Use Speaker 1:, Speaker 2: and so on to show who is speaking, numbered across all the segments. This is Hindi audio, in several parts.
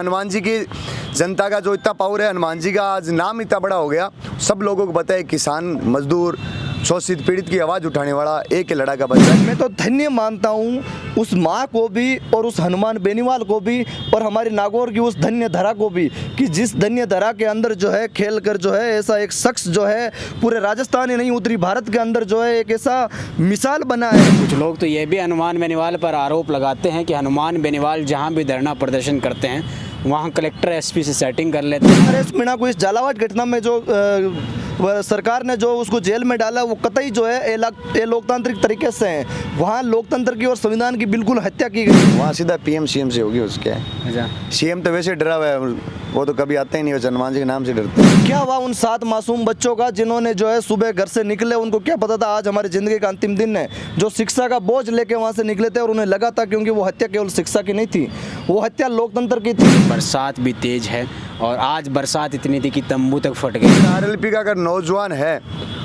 Speaker 1: हनुमान जी की जनता का जो इतना पावर है, हनुमान जी का आज नाम इतना बड़ा हो गया, सब लोगों को पता है। किसान, मजदूर, शोषित पीड़ित की आवाज़ उठाने वाला एक ही लड़का बच्चा।
Speaker 2: मैं तो धन्य मानता हूँ उस माँ को भी और उस हनुमान बेनीवाल को भी और हमारी नागौर की उस धन्य धरा को भी, कि जिस धन्य धरा के अंदर जो है खेल कर जो है ऐसा एक शख्स जो है पूरे राजस्थान ही नहीं उत्तरी भारत के अंदर जो है एक ऐसा मिसाल बना है।
Speaker 3: कुछ लोग तो ये भी हनुमान बेनीवाल पर आरोप लगाते हैं कि हनुमान बेनीवाल जहाँ भी धरना प्रदर्शन करते हैं वहाँ कलेक्टर एसपी से सेटिंग कर लेते हैं।
Speaker 2: नरेश मीणा को इस झालावाड़ घटना में जो सरकार ने जो उसको जेल में डाला वो कतई जो है लोकतांत्रिक तरीके से है। वहाँ लोकतंत्र की और संविधान की बिल्कुल हत्या की गई।
Speaker 1: वहाँ सीधा पीएम सीएम से होगी उसके।
Speaker 3: अच्छा,
Speaker 1: सीएम तो वैसे डरा हुआ है, वो तो कभी आते ही नहीं, वो हनुमान जी के नाम से डरते हैं।
Speaker 2: क्या हुआ उन 7 मासूम बच्चों का जिन्होंने जो है सुबह घर से निकले, उनको क्या पता था आज हमारी ज़िंदगी का अंतिम दिन है, जो शिक्षा का बोझ लेके वहाँ से निकले थे और उन्हें लगा था, क्योंकि वो हत्या केवल शिक्षा की नहीं थी, वो हत्या लोकतंत्र की थी।
Speaker 3: बरसात भी तेज है और आज बरसात इतनी थी कि तंबू तक फट गए।
Speaker 1: आरएलपी का अगर नौजवान है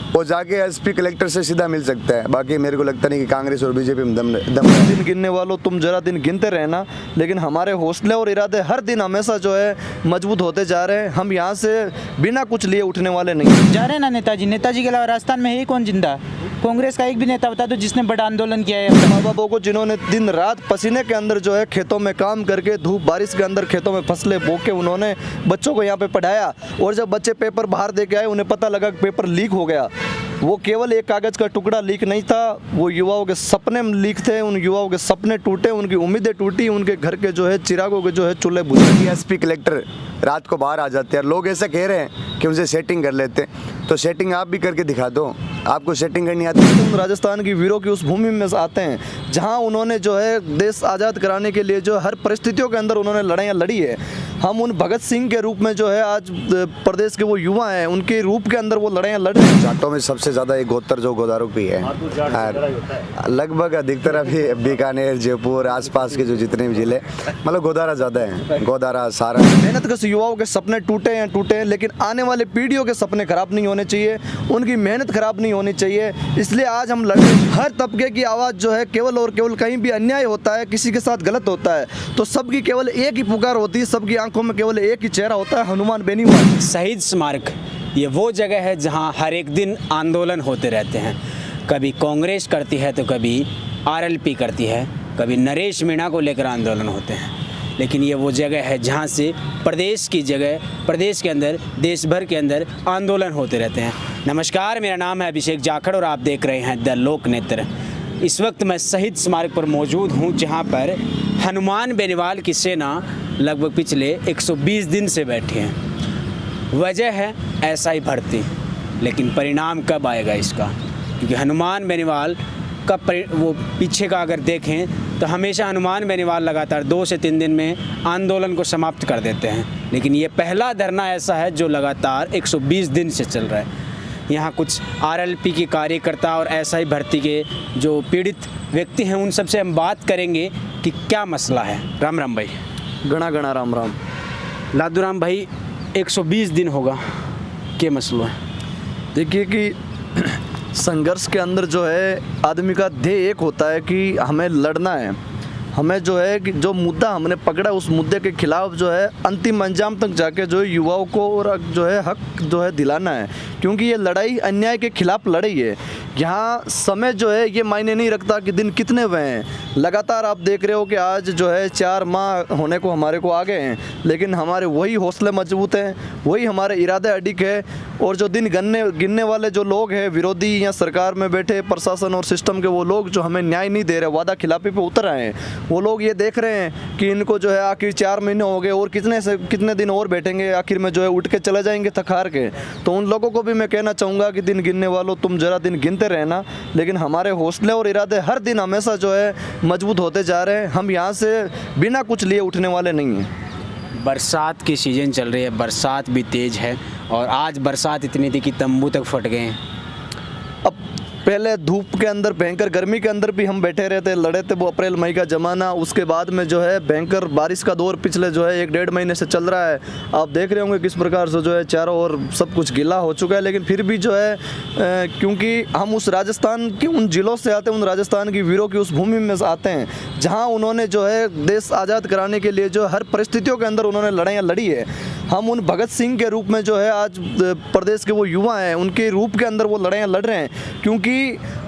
Speaker 1: वो जाके एसपी कलेक्टर से सीधा मिल सकता है। बाकी मेरे को लगता नहीं कि कांग्रेस और बीजेपी में दम
Speaker 2: दिन गिनने वालों तुम जरा दिन गिनते रहना, लेकिन हमारे हौसले और इरादे हर दिन हमेशा जो है मजबूत होते जा रहे हैं। हम यहाँ से बिना कुछ लिए उठने वाले नहीं
Speaker 4: जा रहे हैं ना। नेताजी के अलावा राजस्थान में है कौन जिंदा? कांग्रेस का एक भी नेता बता दो जिसने बड़ा आंदोलन किया है।
Speaker 2: माँ बापों को जिन्होंने दिन रात पसीने के अंदर जो है खेतों में काम करके धूप बारिश के अंदर खेतों में फसलें बो के उन्होंने बच्चों को यहाँ पे पढ़ाया, और जब बच्चे पेपर बाहर दे के आए उन्हें पता लगा कि पेपर लीक हो गया। वो केवल एक कागज़ का टुकड़ा लीक नहीं था, वो युवाओं के सपने लीक थे। उन युवाओं के सपने टूटे, उनकी उम्मीदें टूटी, उनके घर के जो है चिरागों के जो है चूल्हे बुझे।
Speaker 1: एसपी कलेक्टर रात को बाहर आ जाते हैं। लोग ऐसा कह रहे हैं कि उनसे सेटिंग कर लेते हैं, तो सेटिंग आप भी करके दिखा दो। आपको सेटिंग करनी आती है?
Speaker 2: तुम राजस्थान की वीरों की उस भूमि में आते हैं जहां उन्होंने जो है देश आज़ाद कराने के लिए जो हर परिस्थितियों के अंदर उन्होंने लड़ाइयाँ लड़ी है। हम उन भगत सिंह के रूप में जो है आज प्रदेश के वो युवा हैं, उनके रूप के अंदर वो लड़ाइयाँ लड़ रहे हैं।
Speaker 1: जाटों में सबसे ज़्यादा एक गोत्र जो गोदारू भी है, लगभग अधिकतर अभी बीकानेर, जयपुर, आसपास के जो जितने भी जिले, मतलब गोदारा ज़्यादा है। गोदारा सारा
Speaker 2: मेहनत के युवाओं के सपने टूटे हैं, लेकिन आने वाले पीढ़ियों के सपने खराब नहीं होने चाहिए, उनकी मेहनत खराब नहीं होनी चाहिए। इसलिए आज हम लड़ रहे हैं। हर तबके की आवाज़ जो है केवल और केवल कहीं भी अन्याय होता है, किसी के साथ गलत होता है, तो सबकी केवल एक ही पुकार होती है, सबकी आंखों में केवल एक ही चेहरा होता है, हनुमान बेनीवाल।
Speaker 3: शहीद स्मारक ये वो जगह है जहाँ हर एक दिन आंदोलन होते रहते हैं। कभी कांग्रेस करती है तो कभी आरएलपी करती है, कभी नरेश मीणा को लेकर आंदोलन होते हैं, लेकिन ये वो जगह है जहाँ से प्रदेश की जगह, प्रदेश के अंदर, देश भर के अंदर आंदोलन होते रहते हैं। नमस्कार, मेरा नाम है अभिषेक जाखड़ और आप देख रहे हैं द लोक नेत्र। इस वक्त मैं शहीद स्मारक पर मौजूद हूँ, जहाँ पर हनुमान बेनीवाल की सेना लगभग पिछले 120 दिन से बैठी है। वजह है एसआई भर्ती, लेकिन परिणाम कब आएगा इसका? क्योंकि हनुमान बेनीवाल का वो पीछे का अगर देखें तो हमेशा हनुमान बेनीवाल लगातार 2 से 3 दिन में आंदोलन को समाप्त कर देते हैं, लेकिन ये पहला धरना ऐसा है जो लगातार 120 दिन से चल रहा है। यहाँ कुछ आरएलपी के कार्यकर्ता और एसआई भर्ती के जो पीड़ित व्यक्ति हैं उन सबसे हम बात करेंगे कि क्या मसला है। राम राम भाई।
Speaker 2: गणा गणा राम राम।
Speaker 3: लादूराम भाई, 120 दिन होगा, क्या मसला है?
Speaker 2: देखिए कि संघर्ष के अंदर जो है आदमी का ध्येय एक होता है कि हमें लड़ना है, हमें जो है कि जो मुद्दा हमने पकड़ा उस मुद्दे के खिलाफ जो है अंतिम अंजाम तक जाके जो है युवाओं को और जो है हक जो है दिलाना है, क्योंकि ये लड़ाई अन्याय के खिलाफ लड़ाई है। यहाँ समय जो है ये मायने नहीं रखता कि दिन कितने हुए हैं। लगातार आप देख रहे हो कि आज जो है 4 माह होने को हमारे को आ गए हैं, लेकिन हमारे वही हौसले मजबूत हैं, वही हमारे इरादे अडिग है। और जो दिन गिनने वाले जो लोग हैं, विरोधी या सरकार में बैठे प्रशासन और सिस्टम के वो लोग जो हमें न्याय नहीं दे रहे, वादा खिलाफी पे उतर आए हैं, वो लोग ये देख रहे हैं कि इनको जो है आखिर 4 महीने हो गए और कितने दिन और बैठेंगे, आखिर में जो है उठ के चले जाएंगे थक हार के। तो उन लोगों को भी मैं कहना चाहूँगा कि दिन गिनने वालों तुम जरा दिन गिनते रहना, लेकिन हमारे हौसले और इरादे हर दिन हमेशा जो है मजबूत होते जा रहे हैं। हम यहाँ से बिना कुछ लिए उठने वाले नहीं हैं।
Speaker 3: बरसात की सीज़न चल रही है, बरसात भी तेज़ है और आज बरसात इतनी थी कि तंबू तक फट गए हैं।
Speaker 2: अब पहले धूप के अंदर भयंकर गर्मी के अंदर भी हम बैठे रहते लड़े थे, वो अप्रैल मई का ज़माना। उसके बाद में जो है भयंकर बारिश का दौर पिछले जो है 1-1.5 महीने से चल रहा है। आप देख रहे होंगे किस प्रकार से जो है चारों ओर सब कुछ गीला हो चुका है। लेकिन फिर भी जो है क्योंकि हम उस राजस्थान के उन ज़िलों से आते हैं, उन राजस्थान की वीरों की उस भूमि में से आते हैं जहाँ उन्होंने जो है देश आज़ाद कराने के लिए जो हर परिस्थितियों के अंदर उन्होंने लड़ाइयाँ लड़ी है। हम उन भगत सिंह के रूप में जो है आज प्रदेश के वो युवा हैं, उनके रूप के अंदर वो लड़ाइयाँ लड़ रहे हैं। क्योंकि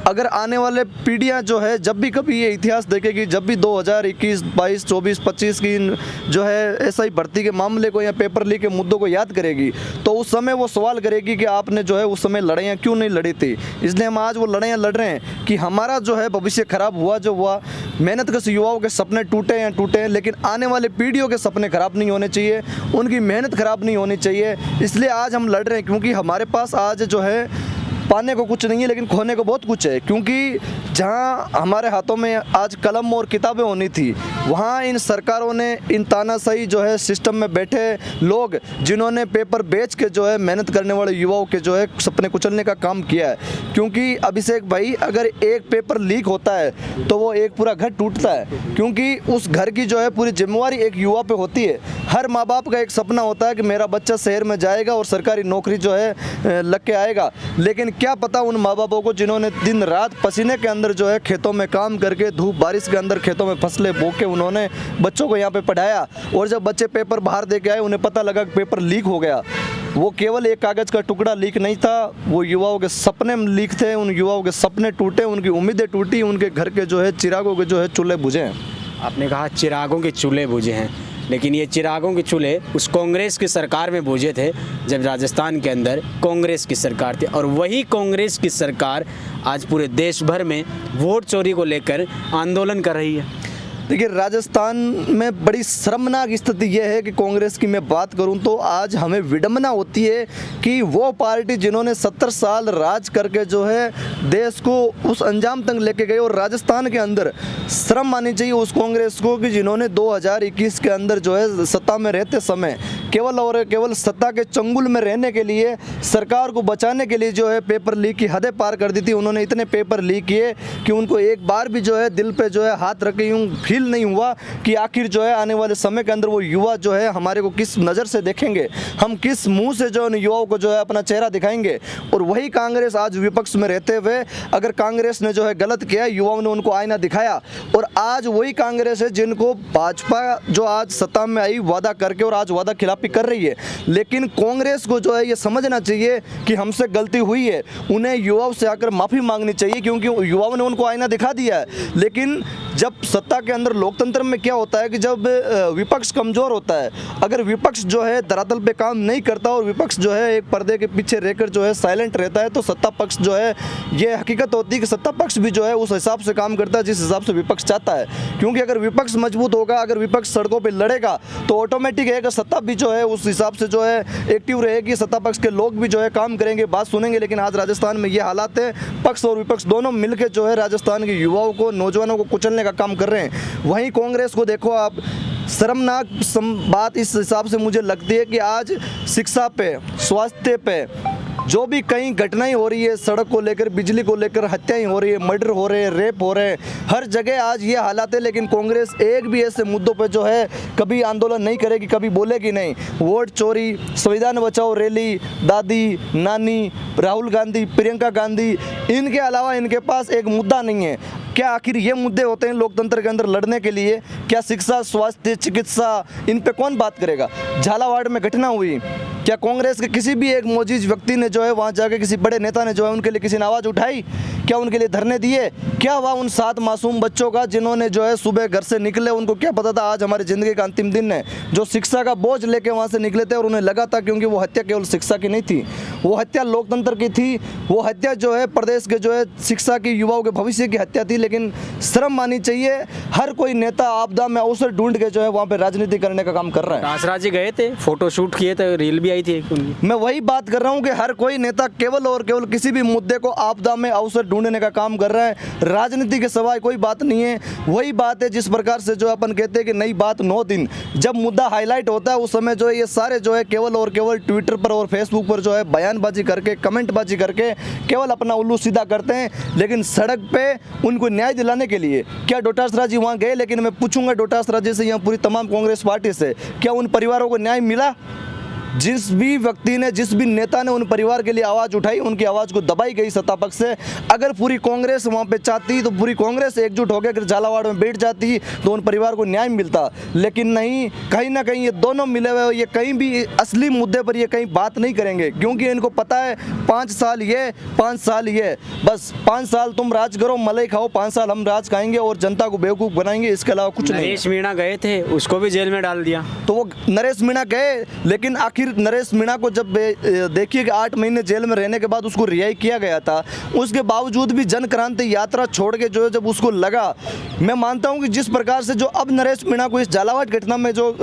Speaker 2: अगर आने वाले पीढ़ियाँ जो है जब भी कभी ये इतिहास देखेगी, जब भी 2021, 22, 24, 25 की जो है एसआई भर्ती के मामले को या पेपर लीक के मुद्दों को याद करेगी, तो उस समय वो सवाल करेगी कि आपने जो है उस समय लड़ाइयाँ क्यों नहीं लड़ी थी। इसलिए हम आज वो लड़ाइयाँ लड़ रहे हैं कि हमारा जो है भविष्य खराब हुआ जो हुआ, मेहनत कश युवाओं के सपने टूटे या टूटे, लेकिन आने वाले पीढ़ियों के सपने खराब नहीं होने चाहिए, उनकी मेहनत खराब नहीं होनी चाहिए। इसलिए आज हम लड़ रहे हैं क्योंकि हमारे पास आज जो है पाने को कुछ नहीं है लेकिन खोने को बहुत कुछ है। क्योंकि जहां हमारे हाथों में आज कलम और किताबें होनी थी, वहां इन सरकारों ने इन तानाशाही जो है सिस्टम में बैठे लोग जिन्होंने पेपर बेच के जो है मेहनत करने वाले युवाओं के जो है सपने कुचलने का काम किया है। क्योंकि अभिषेक भाई, अगर एक पेपर लीक होता है तो वो एक पूरा घर टूटता है, क्योंकि उस घर की जो है पूरी जिम्मेवारी एक युवा पे होती है। हर माँ बाप का एक सपना होता है कि मेरा बच्चा शहर में जाएगा और सरकारी नौकरी जो है लग के आएगा। लेकिन क्या पता उन माँ बापों को जिन्होंने दिन रात पसीने के अंदर जो है खेतों में काम करके धूप बारिश के अंदर खेतों में फसलें बो के उन्होंने बच्चों को यहाँ पे पढ़ाया, और जब बच्चे पेपर बाहर दे के आए उन्हें पता लगा कि पेपर लीक हो गया। वो केवल एक कागज़ का टुकड़ा लीक नहीं था, वो युवाओं के सपने लीक थे। उन युवाओं के सपने टूटे, उनकी उम्मीदें टूटी, उनके घर के जो है चिरागों के जो है चूल्हे बुझे हैं।
Speaker 3: आपने कहा चिरागों के चूल्हे बुझे हैं, लेकिन ये चिरागों के चूल्हे उस कांग्रेस की सरकार में बुझे थे जब राजस्थान के अंदर कांग्रेस की सरकार थी। और वही कांग्रेस की सरकार आज पूरे देश भर में वोट चोरी को लेकर आंदोलन कर रही है।
Speaker 2: देखिए, राजस्थान में बड़ी शर्मनाक स्थिति यह है कि कांग्रेस की मैं बात करूं तो आज हमें विडंबना होती है कि वो पार्टी जिन्होंने 70 साल राज करके जो है देश को उस अंजाम तक लेके गए, और राजस्थान के अंदर शर्म आनी चाहिए उस कांग्रेस को कि जिन्होंने 2021 के अंदर जो है सत्ता में रहते समय केवल और केवल सत्ता के चंगुल में रहने के लिए, सरकार को बचाने के लिए जो है पेपर लीक की हदें पार कर दी थी। उन्होंने इतने पेपर लीक किए कि उनको एक बार भी जो है दिल पे जो है हाथ रखे यूँ फील नहीं हुआ कि आखिर जो है आने वाले समय के अंदर वो युवा जो है हमारे को किस नज़र से देखेंगे, हम किस मुंह से जो उन युवाओं को जो है अपना चेहरा दिखाएंगे। और वही कांग्रेस आज विपक्ष में रहते हुए, अगर कांग्रेस ने जो है गलत किया, युवाओं ने उनको आईना दिखाया, और आज वही कांग्रेस है जिनको भाजपा जो आज सत्ता में आई वादा करके और आज वादा खिलाफी कर रही है। लेकिन कांग्रेस को जो है ये समझना चाहिए कि हमसे गलती हुई है, उन्हें युवाओं से आकर माफ़ी मांगनी चाहिए, क्योंकि युवाओं ने उनको आईना दिखा दिया है। लेकिन जब सत्ता के अंदर लोकतंत्र में क्या होता है कि जब विपक्ष कमज़ोर होता है, अगर विपक्ष जो है धरातल पे काम नहीं करता और विपक्ष जो है एक पर्दे के पीछे रहकर जो है साइलेंट रहता है, तो सत्ता पक्ष जो है, ये हकीकत होती है कि सत्ता पक्ष भी जो है उस हिसाब से काम करता है जिस हिसाब से विपक्ष चाहता है। क्योंकि अगर विपक्ष मजबूत होगा, अगर विपक्ष सड़कों पर लड़ेगा, तो ऑटोमेटिक है कि सत्ता भी जो है उस हिसाब से जो है एक्टिव रहेगी, सत्ता पक्ष के लोग भी जो है काम करेंगे, बात सुनेंगे। लेकिन आज राजस्थान में ये हालात है, पक्ष और विपक्ष दोनों मिलकर जो है राजस्थान के युवाओं को, नौजवानों को कुचलने का काम कर रहे हैं। वहीं कांग्रेस को देखो आप, शर्मनाक बात इस हिसाब से मुझे लगती है कि आज शिक्षा पे, स्वास्थ्य पे जो भी कहीं घटनाएं हो रही है, सड़क को लेकर, बिजली को लेकर हत्याएं हो रही है, मर्डर हो रहे हैं, रेप हो रहे हैं, हर जगह आज ये हालात है। लेकिन कांग्रेस एक भी ऐसे मुद्दों पे जो है कभी आंदोलन नहीं करेगी, कभी बोलेगी नहीं। वोट चोरी, संविधान बचाओ रैली, दादी, नानी, राहुल गांधी, प्रियंका गांधी, इनके अलावा इनके पास एक मुद्दा नहीं है। क्या आखिर ये मुद्दे होते हैं लोकतंत्र के अंदर लड़ने के लिए? क्या शिक्षा, स्वास्थ्य, चिकित्सा, इन पे कौन बात करेगा? झालावाड़ में घटना हुई, क्या कांग्रेस के किसी भी एक मौजूद व्यक्ति ने जो है वहाँ जाके, किसी बड़े नेता ने जो है उनके लिए किसी ने आवाज़ उठाई? क्या उनके लिए धरने दिए? क्या हुआ उन 7 मासूम बच्चों का जिन्होंने जो है सुबह घर से निकले, उनको क्या पता था आज हमारी ज़िंदगी का अंतिम दिन है, जो शिक्षा का बोझ लेके वहाँ से निकले थे, और उन्हें लगा था क्योंकि वो हत्या केवल शिक्षा की नहीं थी, वो हत्या लोकतंत्र की थी, वो हत्या जो है प्रदेश के जो है शिक्षा की, युवाओं के भविष्य की हत्या थी। लेकिन शर्म मानी चाहिए। हर कोई नेता आपदा में अवसर ढूंढ के जो है वहाँ पे राजनीति करने का काम कर रहा है।
Speaker 3: दासराज जी गए थे, फोटो शूट किए थे, रील भी आई थी एक उनकी।
Speaker 2: मैं वही बात कर रहा हूँ कि हर कोई नेता केवल और केवल किसी भी मुद्दे को आपदा में अवसर ढूंढने का काम कर रहा है, राजनीति के सिवाय कोई बात नहीं है। वही बात है जिस प्रकार से जो अपन कहते हैं कि नई बात 9 दिन, जब मुद्दा हाईलाइट होता है उस समय जो है ये सारे जो है केवल और केवल ट्विटर पर और फेसबुक पर जो है बयानबाजी करके, कमेंटबाजी करके केवल अपना उल्लू सीधा करते हैं। लेकिन सड़क पे उनको न्याय दिलाने के लिए क्या डोटासरा जी वहाँ गए? लेकिन मैं पूछूंगा डोटासरा जी से, यहाँ पूरी तमाम कांग्रेस पार्टी से, क्या उन परिवारों को न्याय मिला? जिस भी व्यक्ति ने, जिस भी नेता ने उन परिवार के लिए आवाज़ उठाई, उनकी आवाज़ को दबाई गई सत्ता पक्ष से। अगर पूरी कांग्रेस वहाँ पे चाहती तो पूरी कांग्रेस एकजुट होकर अगर झालावाड़ में बैठ जाती तो उन परिवार को न्याय मिलता। लेकिन नहीं, कहीं ना कहीं ये दोनों मिले हुए, ये कहीं भी असली मुद्दे पर ये कहीं बात नहीं करेंगे, क्योंकि इनको पता है 5 साल ये, 5 साल ये, बस 5 साल तुम राज करो, मलाई खाओ, 5 साल हम राज खाएंगे और जनता को बेवकूफ़ बनाएंगे, इसके अलावा कुछ नहीं।
Speaker 3: नरेश मीणा गए थे, उसको भी जेल में डाल दिया।
Speaker 2: तो वो नरेश मीणा गए, लेकिन आखिर नरेश मीणा को जब देखिए कि 8 महीने जेल में रहने के बाद उसको रिहाई किया गया था, उसके बावजूद भी जन क्रांति यात्रा छोड़ के जो है जब उसको लगा, मैं मानता हूं कि जिस प्रकार से जो अब नरेश मीणा को इस झालावाड़ घटना में जो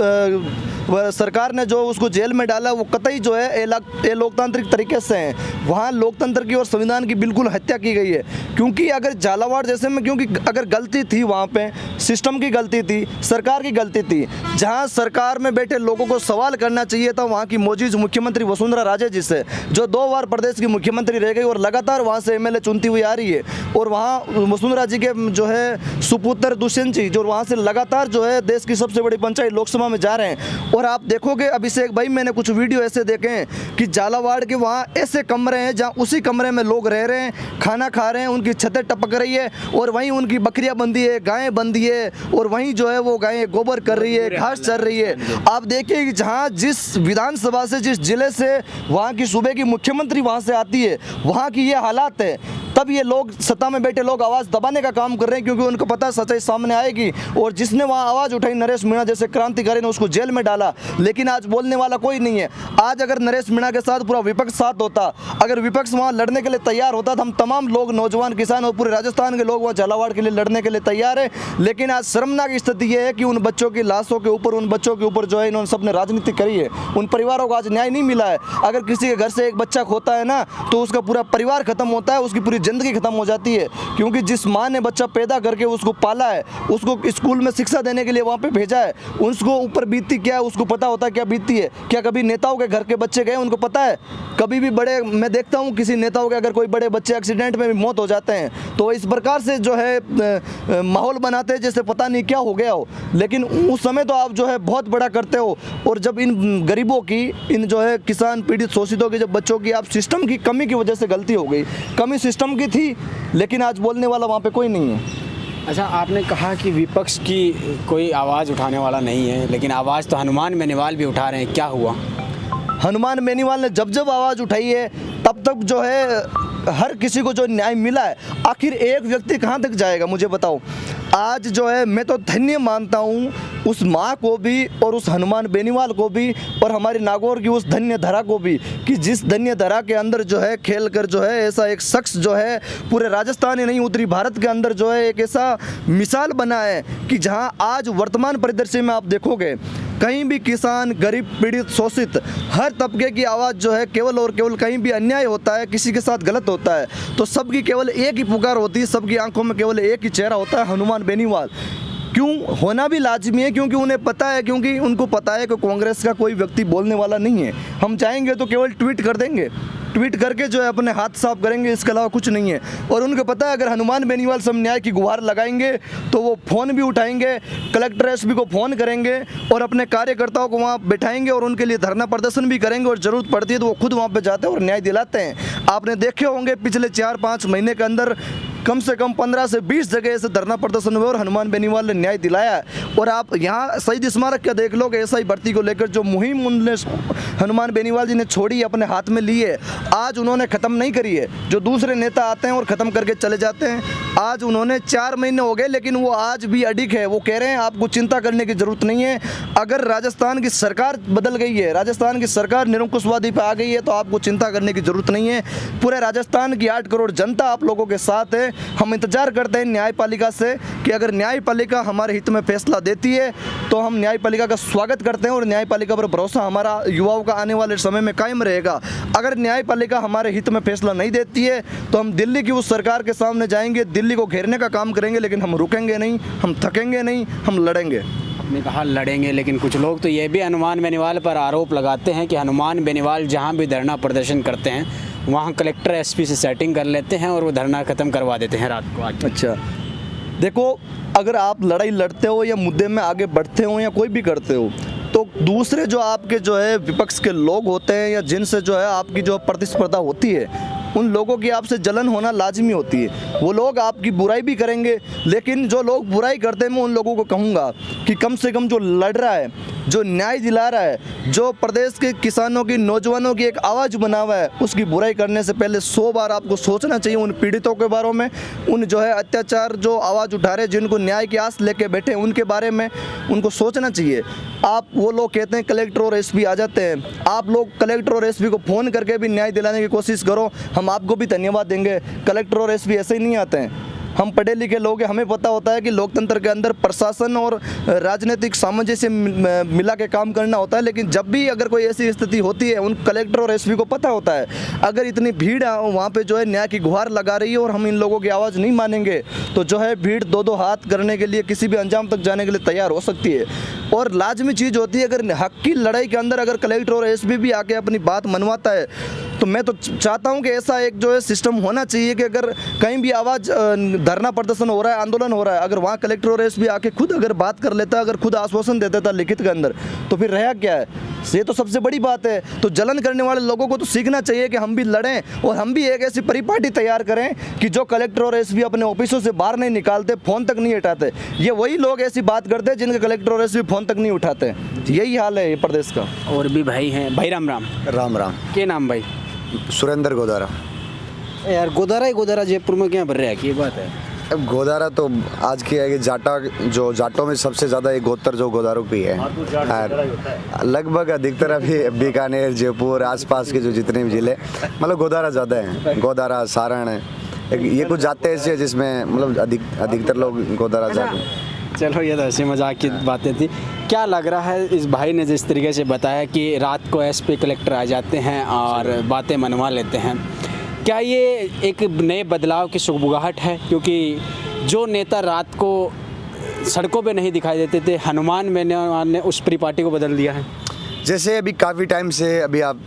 Speaker 2: सरकार ने जो उसको जेल में डाला, वो कतई जो है लोकतांत्रिक तरीके से है। वहाँ लोकतंत्र की और संविधान की बिल्कुल हत्या की गई है। क्योंकि अगर झालावाड़ जैसे में, क्योंकि अगर गलती थी वहाँ पे, सिस्टम की गलती थी, सरकार की गलती थी, जहाँ सरकार में बैठे लोगों को सवाल करना चाहिए था वहाँ की मौजूद मुख्यमंत्री वसुंधरा राजे जी से, जो 2 बार प्रदेश की मुख्यमंत्री रह गई और लगातार वहाँ से MLA चुनती हुई आ रही है। और वहाँ वसुंधरा जी के जो है सुपुत्र दुष्यंत जी, जो वहाँ से लगातार जो है देश की सबसे बड़ी पंचायत लोकसभा में जा रहे हैं। और आप देखोगे अभिषेक भाई, मैंने कुछ वीडियो ऐसे देखे हैं कि झालावाड़ के वहाँ ऐसे कमरे हैं जहाँ उसी कमरे में लोग रह रहे हैं, खाना खा रहे हैं, उनकी छतें टपक रही है और वहीं उनकी बकरियां बंधी है, गायें बंधी है और वहीं जो है वो गायें गोबर कर रही है, घास चर रही है। आप देखिए कि जहाँ जिस विधानसभा से, जिस जिले से वहाँ की सूबे की मुख्यमंत्री वहाँ से आती है, वहाँ की ये हालात है। तब ये लोग, सत्ता में बैठे लोग आवाज़ दबाने का काम कर रहे हैं, क्योंकि उनको पता है सच्चाई सामने आएगी। और जिसने वहाँ आवाज़ उठाई, नरेश मीणा जैसे क्रांतिकारी ने, उसको जेल में डाला, लेकिन आज बोलने वाला कोई नहीं है। आज अगर नरेश मीणा के साथ पूरा विपक्ष साथ होता, अगर विपक्ष वहाँ लड़ने के लिए तैयार होता, तो हम तमाम लोग, नौजवान, किसान और पूरे राजस्थान के लोग वहाँ झालावाड़ के लिए लड़ने के लिए तैयार है। लेकिन आज शर्मनाक स्थिति ये है कि उन बच्चों की लाशों के ऊपर, उन बच्चों के ऊपर जो है इन्होंने सबने राजनीति करी है। उन परिवारों को आज न्याय नहीं मिला है। अगर किसी के घर से एक बच्चा खोता है ना, तो उसका पूरा परिवार खत्म होता है, उसकी पूरी जिंदगी खत्म हो जाती है। क्योंकि जिस माँ ने बच्चा पैदा करके उसको पाला है, उसको स्कूल में शिक्षा देने के लिए वहाँ पे भेजा है, उसको ऊपर बीतती क्या है उसको पता होता है, क्या बीतती है। क्या कभी नेताओं के घर के बच्चे गए, उनको पता है? कभी भी बड़े, मैं देखता हूँ किसी नेताओं के अगर कोई बड़े बच्चे एक्सीडेंट में भी मौत हो जाते हैं, तो इस प्रकार से जो है माहौल बनाते हैं जैसे पता नहीं क्या हो गया हो। लेकिन उस समय तो आप जो है बहुत बड़ा करते हो। और जब इन गरीबों की, इन जो है किसान पीड़ित शोषितों के जब बच्चों की, आप सिस्टम की कमी की वजह से गलती हो गई, कमी सिस्टम की थी, लेकिन आज बोलने वाला वहाँ पे कोई नहीं है।
Speaker 3: अच्छा, आपने कहा कि विपक्ष की कोई आवाज़ उठाने वाला नहीं है, लेकिन आवाज़ तो हनुमान बेनीवाल भी उठा रहे हैं, क्या हुआ?
Speaker 2: हनुमान बेनीवाल ने जब जब आवाज़ उठाई है तब तक जो है हर किसी को जो न्याय मिला है। आखिर एक व्यक्ति कहाँ तक जाएगा, मुझे बताओ। आज जो है मैं तो धन्य मानता हूँ उस माँ को भी और उस हनुमान बेनीवाल को भी और हमारी नागौर की उस धन्य धरा को भी, कि जिस धन्य धरा के अंदर जो है खेल कर जो है ऐसा एक शख्स जो है पूरे राजस्थान ही नहीं, उत्तरी भारत के अंदर जो है एक ऐसा मिसाल बना है कि जहाँ आज वर्तमान परिदृश्य में आप देखोगे कहीं भी किसान, गरीब, पीड़ित, शोषित, हर तबके की आवाज़ जो है केवल और केवल, कहीं भी अन्याय होता है, किसी के साथ गलत होता है तो सबकी केवल एक ही पुकार होती है, सबकी आंखों में केवल एक ही चेहरा होता है, हनुमान बेनीवाल। क्यों होना भी लाजमी है, क्योंकि उन्हें पता है, क्योंकि उनको पता है कि कांग्रेस का कोई व्यक्ति बोलने वाला नहीं है। हम चाहेंगे तो केवल ट्वीट कर देंगे, ट्वीट करके जो है अपने हाथ साफ करेंगे, इसके अलावा कुछ नहीं है। और उनको पता है अगर हनुमान बेनीवाल से हम न्याय की गुहार लगाएंगे तो वो फ़ोन भी उठाएंगे, कलेक्टर एसपी को फ़ोन करेंगे और अपने कार्यकर्ताओं को वहाँ बैठाएंगे और उनके लिए धरना प्रदर्शन भी करेंगे। और ज़रूरत पड़ती है तो वो खुद वहाँ पे जाते हैं और न्याय दिलाते हैं। आपने देखे होंगे पिछले 4-5 महीने के अंदर कम से कम 15 से 20 जगह ऐसे धरना प्रदर्शन हुए और हनुमान बेनीवाल ने न्याय दिलाया है। और आप यहाँ शहीद स्मारक क्या देख लो कि एसआई भर्ती को लेकर जो मुहिम उनने हनुमान बेनीवाल जी ने छोड़ी, अपने हाथ में ली है, आज उन्होंने ख़त्म नहीं करी है। जो दूसरे नेता आते हैं और ख़त्म करके चले जाते हैं, आज उन्होंने 4 महीने हो गए लेकिन वो आज भी अडिग है। वो कह रहे हैं आपको चिंता करने की ज़रूरत नहीं है, अगर राजस्थान की सरकार बदल गई है, राजस्थान की सरकार निरंकुशवादी पे आ गई है तो आपको चिंता करने की ज़रूरत नहीं है। पूरे राजस्थान की 8 करोड़ जनता आप लोगों के साथ है। हम इंतज़ार करते हैं न्यायपालिका से कि अगर न्यायपालिका हमारे हित में फैसला देती है तो हम न्यायपालिका का स्वागत करते हैं और न्यायपालिका पर भरोसा हमारा युवाओं का आने वाले समय में कायम रहेगा। अगर न्यायपालिका हमारे हित में फैसला नहीं देती है तो हम दिल्ली की उस सरकार के सामने जाएंगे, दिल्ली को घेरने का काम करेंगे, लेकिन हम रुकेंगे नहीं, हम थकेंगे नहीं, हम लड़ेंगे।
Speaker 3: आपने कहा लड़ेंगे, लेकिन कुछ लोग तो ये भी हनुमान बेनीवाल पर आरोप लगाते हैं कि हनुमान बेनीवाल जहाँ भी धरना प्रदर्शन करते हैं वहाँ कलेक्टर एसपी से सेटिंग कर लेते हैं और वो धरना ख़त्म करवा देते हैं रात को आज।
Speaker 2: अच्छा, देखो, अगर आप लड़ाई लड़ते हो या मुद्दे में आगे बढ़ते हो या कोई भी करते हो तो दूसरे जो आपके जो है विपक्ष के लोग होते हैं या जिनसे जो है आपकी जो प्रतिस्पर्धा होती है उन लोगों की आपसे जलन होना लाजमी होती है। वो लोग आपकी बुराई भी करेंगे, लेकिन जो लोग बुराई करते हैं मैं उन लोगों को कहूँगा कि कम से कम जो लड़ रहा है, जो न्याय दिला रहा है, जो प्रदेश के किसानों की, नौजवानों की एक आवाज़ बना हुआ है, उसकी बुराई करने से पहले 100 बार आपको सोचना चाहिए। उन पीड़ितों के बारे में, उन जो है अत्याचार जो आवाज़ उठा रहे, जिनको न्याय की आस लेके बैठे हैं, उनके बारे में उनको सोचना चाहिए। आप वो लोग कहते हैं कलेक्टर और एसपी आ जाते हैं, आप लोग कलेक्टर और एसपी को फ़ोन करके भी न्याय दिलाने की कोशिश करो, हम आपको भी धन्यवाद देंगे। कलेक्टर और एसपी ऐसे ही नहीं आते हैं। हम पढ़े लिखे लोग हैं, हमें पता होता है कि लोकतंत्र के अंदर प्रशासन और राजनीतिक सामंजस्य मिला के काम करना होता है। लेकिन जब भी अगर कोई ऐसी स्थिति होती है, उन कलेक्टर और एसपी को पता होता है अगर इतनी भीड़ वहाँ पे जो है न्याय की गुहार लगा रही है और हम इन लोगों की आवाज़ नहीं मानेंगे तो जो है भीड़ दो हाथ करने के लिए किसी भी अंजाम तक जाने के लिए तैयार हो सकती है। और लाजमी चीज़ होती है, अगर हक की लड़ाई के अंदर अगर कलेक्टर और एसपी भी आके अपनी बात मनवाता है तो मैं तो चाहता हूं कि ऐसा एक जो है सिस्टम होना चाहिए कि अगर कहीं भी आवाज़ धरना प्रदर्शन हो रहा है, आंदोलन हो रहा है, अगर वहाँ कलेक्टर और एसपी आके खुद अगर बात कर लेता, अगर खुद आश्वासन दे देता लिखित के अंदर, तो फिर रहा क्या है? ये तो सबसे बड़ी बात है। तो जलन करने वाले लोगों को तो सीखना चाहिए कि हम भी लड़ें और हम भी एक ऐसी परिपाटी तैयार करें कि जो कलेक्टर और एसपी अपने ऑफिसों से बाहर नहीं निकालते, फ़ोन तक नहीं उठाते। ये वही लोग ऐसी बात करते हैं जिनके कलेक्टर और एसपी फ़ोन तक नहीं उठाते। यही हाल है ये प्रदेश का।
Speaker 3: और भी भाई हैं। भाई राम राम।
Speaker 1: राम राम।
Speaker 3: क्या नाम भाई?
Speaker 1: सुरेंद्र गोदारा।
Speaker 3: यार गोदारा ही गोदारा जयपुर में क्या भर रहा है कि ये बात है?
Speaker 1: अब गोदारा तो आज की है कि जाटों में सबसे ज़्यादा एक गोत्र जो गोदारों की है। लगभग अधिकतर अभी बीकानेर, जयपुर, आसपास के जो जितने भी ज़िले मतलब गोदारा ज़्यादा हैं। गोदारा, सारण, ये कुछ जाते ऐसे हैं जिसमें मतलब अधिकतर लोग गोदारा जाते हैं।
Speaker 3: चलो ये तो हंसी मजाक की बातें थी। क्या लग रहा है इस भाई ने जिस तरीके से बताया कि रात को एसपी कलेक्टर आ जाते हैं और बातें मनवा लेते हैं, क्या ये एक नए बदलाव की सुगबुगाहट है? क्योंकि जो नेता रात को सड़कों पे नहीं दिखाई देते थे, हनुमान बेनीवाल ने उस परिपाटी को बदल दिया है।
Speaker 1: जैसे अभी काफ़ी टाइम से अभी आप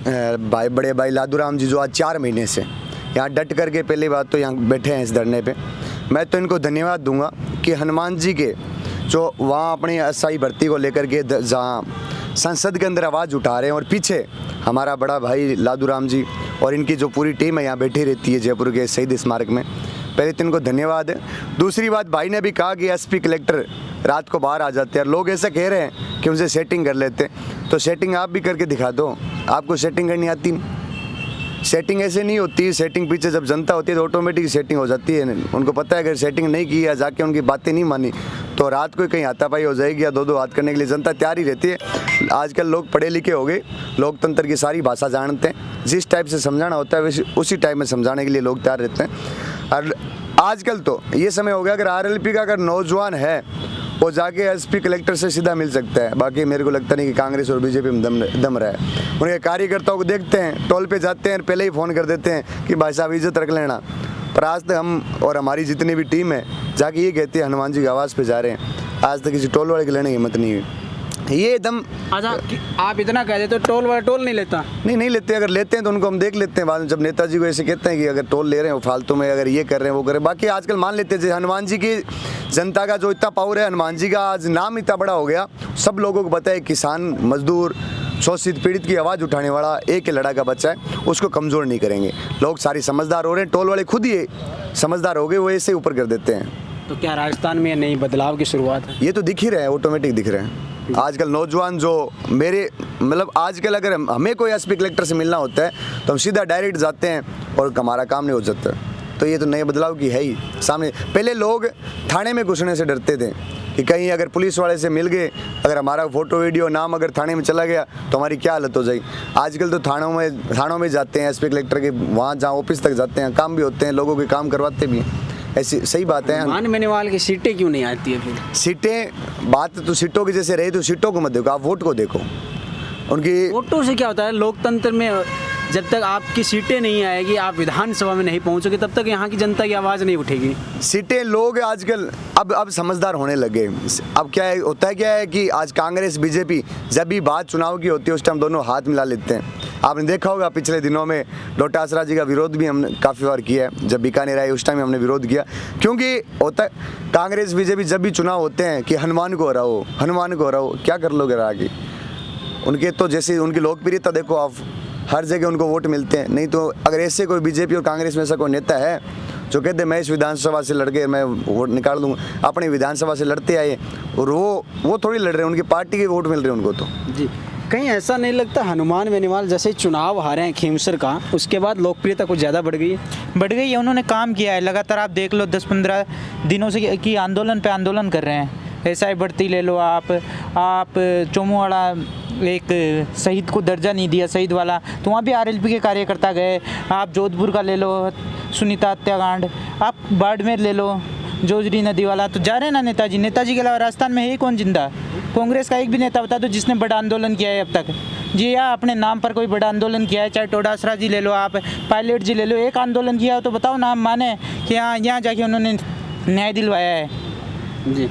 Speaker 1: बड़े भाई लादूराम जी जो आज 4 महीने से यहाँ डट करके पहली बात तो यहाँ बैठे हैं इस धरने पे, मैं तो इनको धन्यवाद दूंगा कि हनुमान जी के जो वहाँ अपनी अस्थायी भर्ती को लेकर के जहाँ संसद के अंदर आवाज़ उठा रहे हैं और पीछे हमारा बड़ा भाई लादूराम जी और इनकी जो पूरी टीम है यहाँ बैठी रहती है जयपुर के शहीद स्मारक में, पहले तो इनको धन्यवाद है। दूसरी बात, भाई ने भी कहा कि एसपी कलेक्टर रात को बाहर आ जाते हैं और लोग ऐसा कह रहे हैं कि उनसे सेटिंग कर लेते, तो सेटिंग आप भी करके दिखा दो। आपको सेटिंग करनी आती नहीं, सेटिंग ऐसे नहीं होती। सेटिंग पीछे जब जनता होती है तो ऑटोमेटिक सेटिंग हो जाती है। उनको पता है अगर सेटिंग नहीं की या जाके उनकी बातें नहीं मानी तो रात को कहीं हाथापाई हो जाएगी या दो हाथ करने के लिए जनता तैयार ही रहती है। आजकल लोग पढ़े लिखे हो गए, लोकतंत्र की सारी भाषा जानते हैं, जिस टाइप से समझाना होता है वैसे उसी टाइप में समझाने के लिए लोग तैयार रहते हैं। और आजकल तो ये समय हो गया अगर आरएलपी का अगर नौजवान है वो जाके एसपी कलेक्टर से सीधा मिल सकता है। बाकी मेरे को लगता नहीं कि कांग्रेस और बीजेपी में दम रहा है। उनके कार्यकर्ताओं को देखते हैं, टोल पे जाते हैं, पहले ही फ़ोन कर देते हैं कि भाई साहब इज्जत रख लेना। पर आज तक हम और हमारी जितनी भी टीम है जाके ये कहती है हनुमान जी की आवाज़ पे जा रहे हैं, आज तक किसी टोल वाले की लेने की हिम्मत नहीं हुई। ये एकदम
Speaker 3: आप इतना कह देते तो टोल वाला टोल नहीं लेता?
Speaker 1: नहीं लेते। अगर लेते हैं तो उनको हम देख लेते हैं बाद में, जब नेताजी को ऐसे कहते हैं कि अगर टोल ले रहे हैं वो फालतू में, अगर ये कर रहे हैं वो कर रहे हैं। बाकी आजकल मान लेते हैं जैसे हनुमान जी की जनता का जो इतना पावर है, हनुमान जी का आज नाम इतना बड़ा हो गया, सब लोगों को पता है किसान, मजदूर, शोषित पीड़ित की आवाज़ उठाने वाला एक लड़ा का बच्चा है, उसको कमज़ोर नहीं करेंगे। लोग सारी समझदार हो रहे हैं, टोल वाले खुद ही समझदार हो गए, वो ऐसे ऊपर कर देते हैं।
Speaker 3: तो क्या राजस्थान में नई बदलाव की शुरुआत है?
Speaker 1: ये तो दिख ही रहे हैं, ऑटोमेटिक दिख रहे हैं। आजकल नौजवान जो मेरे मतलब आजकल अगर हमें कोई एसपी कलेक्टर से मिलना होता है तो हम सीधा डायरेक्ट जाते हैं और हमारा काम नहीं हो जाता। तो ये तो नए बदलाव की है ही सामने। पहले लोग थाने में घुसने से डरते थे कि कहीं अगर पुलिस वाले से मिल गए, अगर हमारा फोटो वीडियो नाम अगर थाने में चला गया तो हमारी क्या हालत हो जाएगी। आजकल तो थानों में जाते हैं एसपी कलेक्टर के, वहाँ जहाँ ऑफिस तक जाते हैं, काम भी होते हैं, लोगों के काम करवाते भी हैं। ऐसी सही बात है।
Speaker 3: मान मेनेवाल की सीटें क्यों नहीं आती है फिर?
Speaker 1: सीटें, बात तो सीटों की जैसे रही तो सीटों को मत देखो, आप वोट को देखो उनकी।
Speaker 3: वोटों से क्या होता है लोकतंत्र में, जब तक आपकी सीटें नहीं आएगी, आप विधानसभा में नहीं पहुंचोगे, तब तक यहाँ की जनता की आवाज़ नहीं उठेगी।
Speaker 1: सीटें लोग आजकल अब समझदार होने लगे। अब क्या है, होता है क्या है कि आज कांग्रेस बीजेपी जब भी बात चुनाव की होती है उस टाइम दोनों हाथ मिला लेते हैं। आपने देखा होगा पिछले दिनों में डोटासरा जी का विरोध भी हमने काफ़ी बार किया है, जब बीकानेर आए उस टाइम हमने विरोध किया, क्योंकि होता है कांग्रेस बीजेपी जब भी चुनाव होते हैं कि हनुमान को हराओ, हनुमान को हराओ, क्या कर लोगे हरा के? उनके तो जैसे उनकी लोकप्रियता देखो आप, हर जगह उनको वोट मिलते हैं। नहीं तो अगर ऐसे कोई बीजेपी और कांग्रेस में ऐसा कोई नेता है जो कहते मैं इस विधानसभा से लड़के मैं वोट निकाल दूंगा, अपनी विधानसभा से लड़ते आए और वो थोड़ी लड़ रहे हैं, उनकी पार्टी के वोट मिल रहे हैं उनको। तो
Speaker 3: जी, कहीं ऐसा नहीं लगता हनुमान बेनीवाल जैसे चुनाव हारे हैं खीमसर का, उसके बाद लोकप्रियता कुछ ज़्यादा बढ़ गई है?
Speaker 4: बढ़ गई है, उन्होंने काम किया है लगातार। आप देख लो 10-15 दिनों से कि आंदोलन पे आंदोलन कर रहे हैं। एसआई भर्ती ले लो आप चोमुवाड़ा एक शहीद को दर्जा नहीं दिया, शहीद वाला, तो वहाँ भी आरएलपी के कार्यकर्ता गए। आप जोधपुर का ले लो, सुनीता हत्याकांड, आप बाड़मेर ले लो, जोजरी नदी वाला, तो जा रहे हैं ना नेताजी के अलावा राजस्थान में है ही कौन जिंदा? कांग्रेस का एक भी नेता बता दो जिसने बड़ा आंदोलन किया है अब तक? जी या अपने नाम पर कोई बड़ा आंदोलन किया है? चाहे डोटासरा जी ले लो, आप पायलट जी ले लो, एक आंदोलन किया हो तो बताओ, नाम माने कि यहाँ जाके उन्होंने न्याय दिलवाया है।
Speaker 3: जी,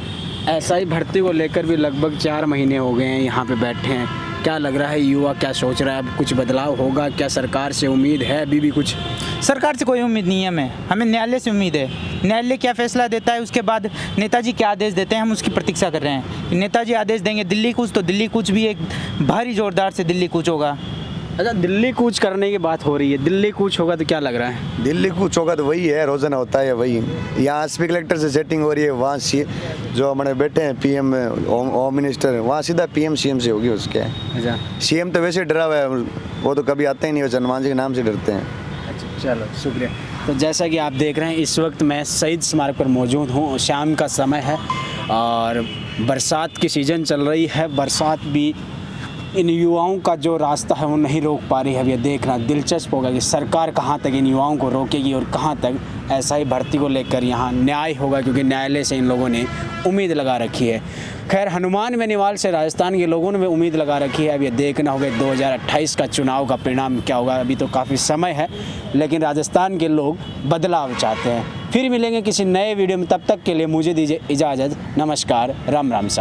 Speaker 3: एसआई भर्ती को लेकर भी लगभग 4 महीने हो गए हैं यहाँ पे बैठे हैं। क्या लग रहा है, युवा क्या सोच रहा है, अब कुछ बदलाव होगा क्या? सरकार से उम्मीद है अभी भी कुछ?
Speaker 4: सरकार से कोई उम्मीद नहीं है, हमें न्यायालय से उम्मीद है। न्यायालय क्या फैसला देता है, उसके बाद नेताजी क्या आदेश देते हैं, हम उसकी प्रतीक्षा कर रहे हैं। नेताजी आदेश देंगे दिल्ली कूच, तो दिल्ली कूच भी एक भारी जोरदार से दिल्ली कूच होगा।
Speaker 3: अच्छा, दिल्ली कूच करने की बात हो रही है, दिल्ली कूच होगा तो क्या लग रहा है?
Speaker 1: दिल्ली कूच होगा तो वही है, रोजाना होता है वही। यहाँ स्पीकर कलेक्टर से सेटिंग हो रही है, वहाँ जो हमारे बैठे हैं पीएम होम मिनिस्टर, वहाँ सीधा पीएम सीएम से होगी उसके।
Speaker 3: अच्छा,
Speaker 1: सीएम तो वैसे डरा हुआ है, वो तो कभी आते ही नहीं, वो हनुमान जी के नाम से डरते हैं।
Speaker 3: अच्छा, चलो शुक्रिया। तो जैसा कि आप देख रहे हैं इस वक्त मैं शहीद स्मारक पर मौजूद हूँ। शाम का समय है और बरसात की सीज़न चल रही है। बरसात भी इन युवाओं का जो रास्ता है वो नहीं रोक पा रही है। अब ये देखना दिलचस्प होगा कि सरकार कहाँ तक इन युवाओं को रोकेगी और कहाँ तक एसआई भर्ती को लेकर यहाँ न्याय होगा, क्योंकि न्यायालय से इन लोगों ने उम्मीद लगा रखी है। खैर, हनुमान बेनीवाल से राजस्थान के लोगों ने भी उम्मीद लगा रखी है। अब ये देखना होगा 2028 का चुनाव का परिणाम क्या होगा। अभी तो काफ़ी समय है, लेकिन राजस्थान के लोग बदलाव चाहते हैं। फिर मिलेंगे किसी नए वीडियो में, तब तक के लिए मुझे दीजिए इजाज़त। नमस्कार, राम राम सा।